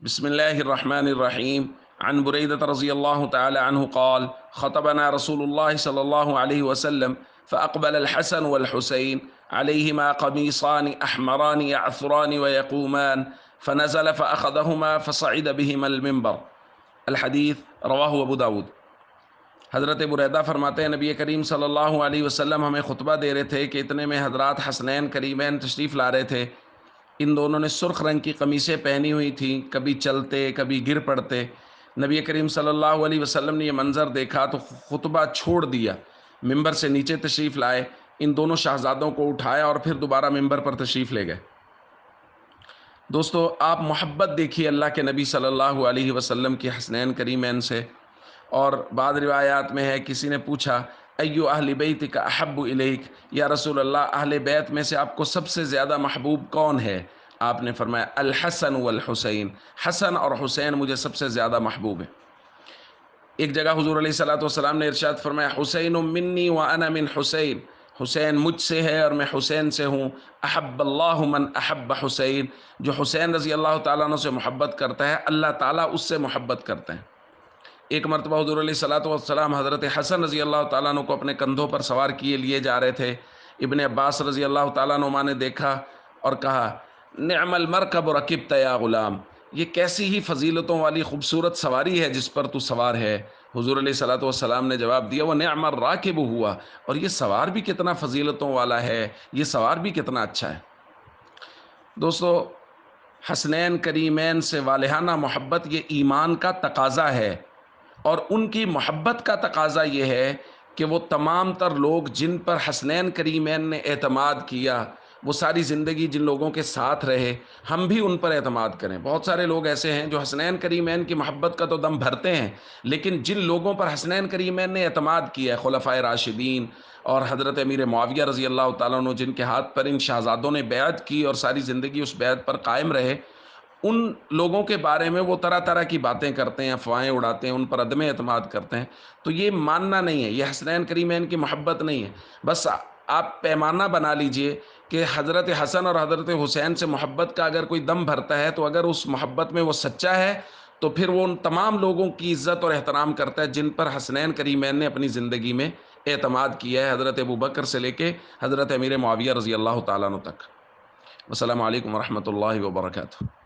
بسم الله الرحمن الرحيم. عن بريدة رضي الله تعالى عنه قال: خطبنا رسول الله صلى الله عليه وسلم فأقبل الحسن والحسين عليهما قميصان أحمران يعثران ويقومان، فنزل فأخذهما فصعد بهما المنبر. الحديث رواه أبو داود. حضرت بریدہ فرماتے ہیں نبی کریم صلی اللہ علیہ وسلم ہمیں خطبہ دے رہے تھے کہ اتنے میں حضرات حسنین کریمین تشریف لا رہے تھے۔ ان دونوں نے سرخ رنگ کی قمیصیں پہنی ہوئی تھیں، کبھی چلتے کبھی گر پڑتے۔ نبی کریم صلی اللہ علیہ وسلم نے یہ منظر دیکھا تو خطبہ چھوڑ دیا، ممبر سے نیچے تشریف لائے، ان دونوں شہزادوں کو اٹھایا اور پھر دوبارہ ممبر پر تشریف لے گئے۔ دوستو، آپ محبت دیکھیے اللہ کے نبی صلی اللہ علیہ وسلم کی حسنین کریمین سے۔ اور بعض روایات میں ہے کسی نے پوچھا ایو اہل بیتک احب الیک، یا رسول اللہ اہل بیت میں سے آپ کو سب سے زیادہ محبوب کون ہے؟ آپ نے فرمایا الحسن والحسین، حسن اور حسین مجھے سب سے زیادہ محبوب ہیں۔ ایک جگہ حضور علیہ الصلوۃ والسلام نے ارشاد فرمایا حسین منی وانا من حسین، حسین مجھ سے ہے اور میں حسین سے ہوں۔ احب اللہ من احب حسین، جو حسین رضی اللہ تعالیٰ عنہ سے محبت کرتا ہے اللہ تعالیٰ اس سے محبت کرتے ہیں۔ ایک مرتبہ حضور علیہ الصلوۃ والسلام حضرت حسن رضی اللہ تعالیٰ عنہ کو اپنے کندھوں پر سوار کیے لیے جا رہے تھے۔ ابن عباس رضی اللہ تعالیٰ عنہما نے دیکھا اور کہا نعم المرکب رکبت یا غلام، یہ کیسی ہی فضیلتوں والی خوبصورت سواری ہے جس پر تو سوار ہے۔ حضور علیہ الصلوۃ والسلام نے جواب دیا وہ نعم الراکب ہوا، اور یہ سوار بھی کتنا فضیلتوں والا ہے، یہ سوار بھی کتنا اچھا ہے۔ دوستو، حسنین کریمین سے والہانہ محبت یہ ایمان کا تقاضا ہے، اور ان کی محبت کا تقاضا یہ ہے کہ وہ تمام تر لوگ جن پر حسنین کریمین نے اعتماد کیا، وہ ساری زندگی جن لوگوں کے ساتھ رہے، ہم بھی ان پر اعتماد کریں۔ بہت سارے لوگ ایسے ہیں جو حسنین کریمین کی محبت کا تو دم بھرتے ہیں، لیکن جن لوگوں پر حسنین کریمین نے اعتماد کیا ہے، خلفائے راشدین اور حضرت امیر معاویہ رضی اللہ تعالیٰ عنہ، جن کے ہاتھ پر ان شہزادوں نے بیعت کی اور ساری زندگی اس بیعت پر قائم رہے، ان لوگوں کے بارے میں وہ طرح طرح کی باتیں کرتے ہیں، افواہیں اڑاتے ہیں، ان پر عدم اعتماد کرتے ہیں۔ تو یہ ماننا نہیں ہے، یہ حسنین کریمین کی محبت نہیں ہے۔ بس آپ پیمانہ بنا لیجئے کہ حضرت حسن اور حضرت حسین سے محبت کا اگر کوئی دم بھرتا ہے تو اگر اس محبت میں وہ سچا ہے تو پھر وہ ان تمام لوگوں کی عزت اور احترام کرتا ہے جن پر حسنین کریمین نے اپنی زندگی میں اعتماد کیا ہے، حضرت ابوبکر سے لے کے حضرت امیر معاویہ رضی اللہ تعالیٰ عنہ تک۔ السلام علیکم ورحمۃ اللہ وبرکاتہ۔